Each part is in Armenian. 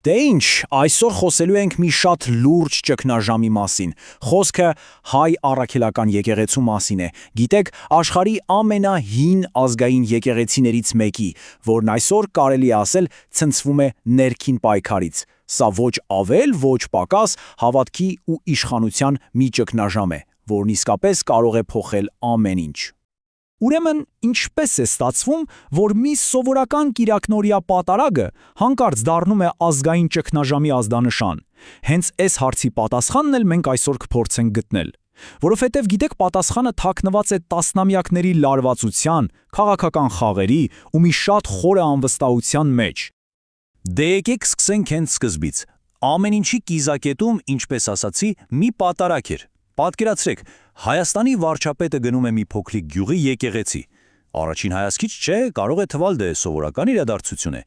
Դե ինչ, այսօր խոսելու ենք մի շատ լուրջ ճգնաժամի մասին։ Խոսքը հայ առաքելական եկեղեցու մասին է։ Գիտեք, աշխարհի ամենահին ազգային եկեղեցիներից մեկի, որն այսօր կարելի է ասել ցնցվում է ներքին պայքարից։ Սա ոչ ավել, ոչ պակաս հավատքի ու իշխանության մի ճգնաժամ է, որն իսկապես կարող է փոխել ամեն ինչ։ Ուրեմն, ինչպես է ստացվում, որ մի սովորական կիրակնօրյա պատարագը հանկարծ դառնում է ազգային ճգնաժամի ազդանշան։ Հենց այս հարցի պատասխանն էլ մենք այսօր կփորձենք գտնել։ Որովհետև գիտեք, պատասխանը թաքնված է տասնամյակների լարվածության, քաղաքական խաղերի ու մի շատ խորը անվստահության մեջ։ Դե եկեք սկսենք հենց սկզբից։ Ամեն ինչի կիզակետում, ինչպես ասացի, մի պատարագ էր։ Պատկերացրեք, Հայաստանի վարչապետը գնում է մի փոքրիկ գյուղի եկեղեցի։ Առաջին հայացքից չէ, կարող է թվալ դե սովորական իրադարձություն է,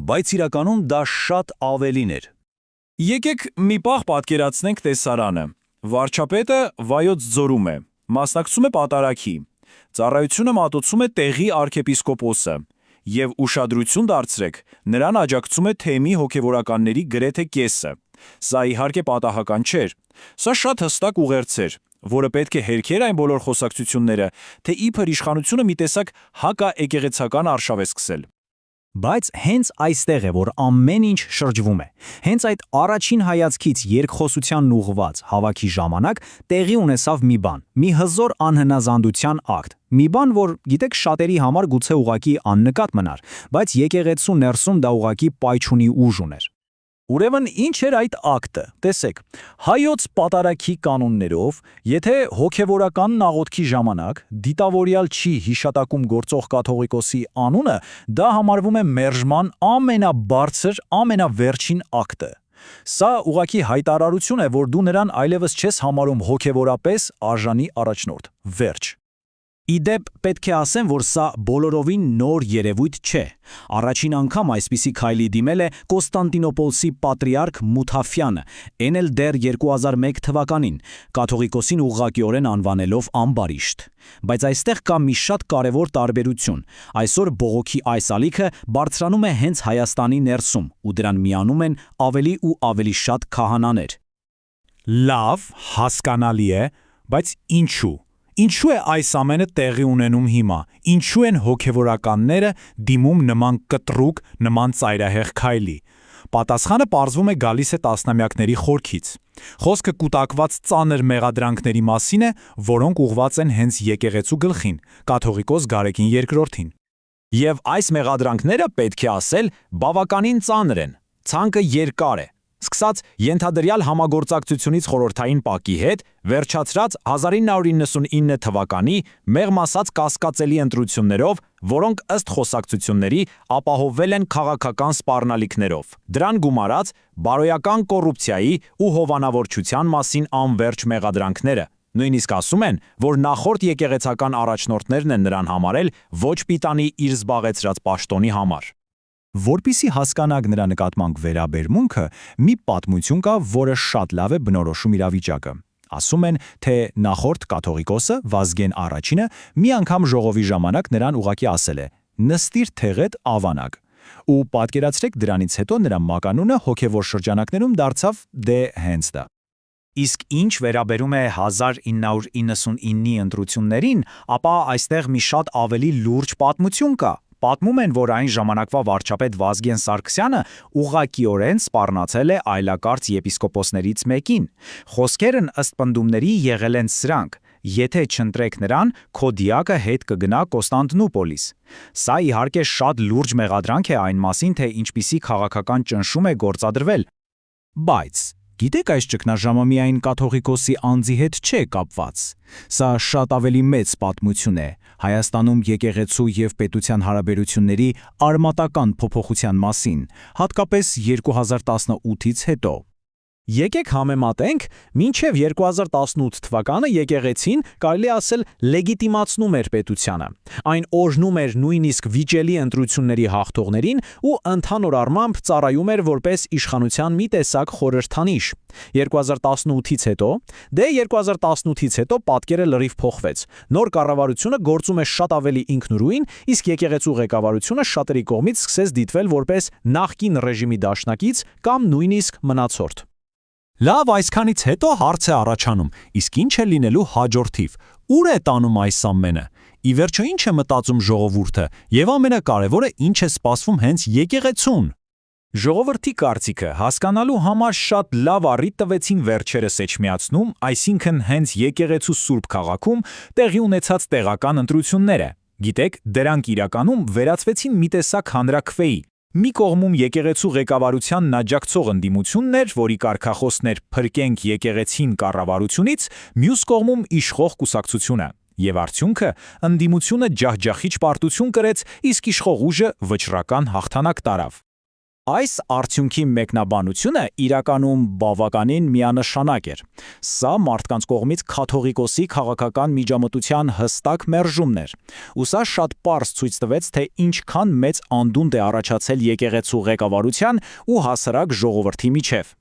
բայց իրականում դա շատ ավելին էր։ Եկեք մի պահ պատկերացնենք տեսարանը։ Վարչապետը Վայոց ձորում է, մասնակցում է պատարագի։ Ծառայությունը մատուցում է տեղի արքեպիսկոպոսը։ Եվ ուշադրություն դարձրեք, նրան աջակցում է թեմի հոգևորականների գրեթե կեսը։ Սա իհարկե պատահական չէր։ Սա շատ հստակ ուղերձ էր, որը պետք է հերքեր այն բոլոր խոսակցությունները, թե իբր իշխանությունը մի տեսակ հակաեկեղեցական արշավ է սկսել։ Բայց հենց այստեղ է, որ ամեն ինչ շրջվում է։ Հենց այդ առաջին հայացքից երկխոսությանն ուղղված հավաքի ժամանակ տեղի ունեցավ մի բան, մի հզոր անհնազանդության ակտ։ Մի բան, որ գիտեք շատերի համար գուցե ուղակի աննկատ մնար, բայց եկեղեցու ներսում դա ուղակի պայթյունի ուժ ուներ։ Ուրեմն ինչ էր այդ ակտը։ Տեսեք, հայոց պատարագի կանոններով, եթե հոգևորական աղոթքի ժամանակ դիտավորյալ չի հիշատակում գործող կաթողիկոսի անունը, դա համարվում է մերժման ամենաբարձր, ամենավերջին ակտը։ Սա ուղղակի հայտարարություն է, որ դու նրան այլևս չես համարում հոգևորապես արժանի առաջնորդ։ Վերջ։ Իդեպ պետք է ասեմ, որ սա բոլորովին նոր երևույթ չէ։ Առաջին անգամ այսպիսի քայլի դիմել է Կոստանդինոպոլսի պատրիարք Մութաֆյանը, այն էլ դեռ 2001 թվականին, կաթողիկոսին ուղղակիորեն անվանելով ամբարիշտ։ Բայց այստեղ կա մի շատ կարևոր տարբերություն։ Այսօր բողոքի այս ալիքը բարձրանում է հենց Հայաստանի ներսում, ու դրան միանում են ավելի ու ավելի շատ քահանաներ։ Լավ, հասկանալի է, բայց ինչու։ Ինչու է այս ամենը տեղի ունենում հիմա։ Ինչու են հոգևորականները դիմում նման կտրուկ, նման ծայրահեղ քայլի։ Պատասխանը պարզվում է գալիս է տասնամյակների խորքից։ Խոսքը կուտակված ծանր մեղադրանքների մասին է, որոնք ուղղված են հենց եկեղեցու գլխին, կաթողիկոս Գարեգին II-ին։ Եվ այս մեղադրանքները, պետք է ասել, բավականին ծանր են։ Ցանկը երկար է։ Սկսած ենթադրյալ համագործակցությունից խորհրդային ՊԱԿ-ի հետ, վերջացրած 1999 թվականի մեղմ ասած կասկածելի ընտրություններով, որոնք ըստ խոսակցությունների ապահովվել են քաղաքական սպառնալիքներով։ Դրան գումարած բարոյական կոռուպցիայի ու հովանավորչության մասին անվերջ մեղադրանքները։ Նույնիսկ ասում են, որ նախորդ եկեղեցական առաջնորդներն են նրան համարել ոչ պիտանի իր զբաղեցրած պաշտոնի համար։ Որպեսզի հասկանաք նրա նկատմամբ վերաբերմունքը, մի պատմություն կա, որը շատ լավ է բնորոշում իրավիճակը։ Ասում են, թե նախորդ կաթողիկոսը Վազգեն I-ը մի անգամ ժողովի ժամանակ նրան ուղղակի ասել է. «Նստիր թեղեդ ավանակ»։ Ու պատկերացրեք դրանից հետո նրա մականունը հոգևոր շրջանակներում դարձավ դե հենց դա։ Իսկ ինչ վերաբերում է 1999-ի ընտրություններին, ապա այստեղ մի շատ ավելի լուրջ պատմություն կա։ Պատմում են, որ այն ժամանակվա վարչապետ Վազգեն Սարգսյանը ուղղակիորեն սպառնացել է այլակարծ եպիսկոպոսներից մեկին։ Խոսքերն ըստ պնդումների եղել են սրանք. եթե չընտրեք նրան, քո դիակը հետ կգնա Կոստանդնուպոլիս։ Սա իհարկե շատ լուրջ մեղադրանք է այն մասին, թե ինչպիսի քաղաքական ճնշում է գործադրվել։ Բայց գիտեք, այս ճգնաժամը միայն կաթողիկոսի անձի հետ չէ կապված։ Սա շատ ավելի մեծ պատմություն է Հայաստանում եկեղեցու և պետության հարաբերությունների արմատական փոփոխության մասին, հատկապես 2018-ից հետո։ Եկեք համեմատենք, մինչև 2018 թվականը եկեղեցին կարելի ասել լեգիտիմացնում էր պետությանը։ Այն օրհնում էր նույնիսկ վիճելի ընտրությունների հաղթողներին ու ընդհանուր առմամբ ծառայում էր որպես իշխանության մի տեսակ խորհրդանիշ։ 2018-ից հետո, 2018-ից հետո պատկերը լրիվ փոխվեց։ Նոր կառավարությունը գործում է շատ ավելի ինքնուրույն, իսկ եկեղեցու ղեկավարությունը շատերի կողմից սկսեց դիտվել որպես նախկին ռեժիմի դաշնակից կամ նույնիսկ մնացորդ։ Լավ, այսքանից հետո հարց է առաջանում, իսկ ինչ է լինելու հաջորդիվ, ուր է տանում այս ամենը, ի վերջո ինչ է մտածում ժողովուրդը, եւ ամենակարևորը ինչ է սպասվում հենց եկեղեցուն։ Ժողովրդի կարծիքը հասկանալու համար շատ լավ առիթ տվեցին վերջերս Էջմիածնում, այսինքն հենց եկեղեցու Սուրբ քաղաքում տեղի ունեցած տեղական ընտրությունները։ Գիտեք, դրանք իրականում վերածվեցին մի տեսակ հանրաքվեի։ Մի կողմում եկեղեցու ղեկավարությանն աջակցող ընդդիմությունն էր, որի կարգախոսն էր «Փրկենք եկեղեցին» կառավարությունից, մյուս կողմում իշխող կուսակցությունը։ Եվ արդյունքը ընդդիմությունը ջախջախիչ պարտություն կրեց, իսկ իշխող ուժը վճռական հաղթանակ տարավ։ Այս արդյունքի մեկնաբանությունը իրականում բավականին միանշանակ էր։ Սա մարդկանց կողմից կաթողիկոսի քաղաքական միջամտության հստակ մերժումն էր։ Ու սա շատ պարզ ցույց տվեց, թե ինչքան մեծ անդունդ է առաջացել եկեղեցու ղեկավարության ու հասարակ ժողովրդի միջև։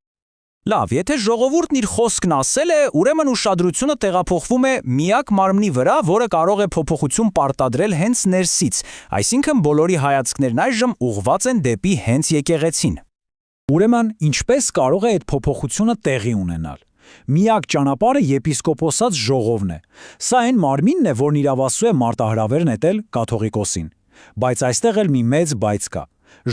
Լավ, եթե ժողովուրդն իր խոսքն ասել է, ուրեմն ուշադրությունը տեղափոխվում է միակ մարմնի վրա, որը կարող է փոփոխություն պարտադրել հենց ներսից, այսինքն բոլորի հայացքներն այժմ ուղղված են դեպի հենց եկեղեցին։ Ուրեմն, ինչպես կարող է այդ փոփոխությունը տեղի ունենալ։ Միակ ճանապարհը եպիսկոպոսած ժողովն է։ Սա այն մարմինն է, որն իրավասու է մարտահրավեր նետել կաթողիկոսին։ Բայց այստեղ էլ մի մեծ բայց կա։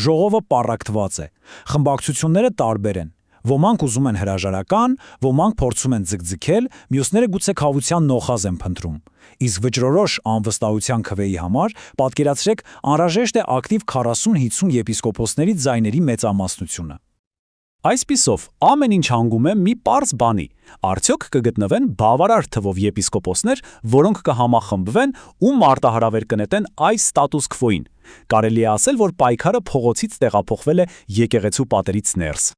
Ժողովը պառակտված է։ Խմբակցությունները տարբեր են։ Ոմանք ուզում են հրաժարական, ոմանք փորձում են ձգձգել, մյուսները գուցե քավության նոխազ են փնտրում։ Իսկ վճռորոշ անվստահության քվեի համար պատկերացրեք անհրաժեշտ է ակտիվ 40-50 եպիսկոպոսների ձայների մեծամասնությունը։ Այսպիսով, ամեն ինչ հանգում է մի պարզ բանի. արդյոք կգտնվեն բավարար թվով եպիսկոպոսներ, որոնք կհամախմբվեն ու մարտահրավեր կնետեն այս ստատուս քվոին։ Կարելի է ասել, որ պայքարը փողոցից տեղափոխվել է եկեղեցու պատերից ներս։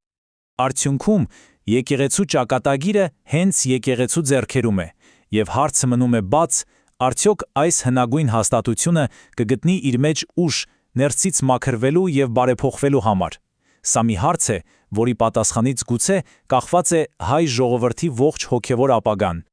Արդյունքում եկեղեցու ճակատագիրը հենց եկեղեցու ձեռքերում է, եւ հարցը մնում է բաց, արդյոք այս հնագույն հաստատությունը կգտնի իր մեջ ուժ ներսից մաքրվելու եւ բարեփոխվելու համար։ Սա մի հարց է, որի պատասխանից գուցե կախված է հայ ժողովրդի ողջ հոգևոր ապագան։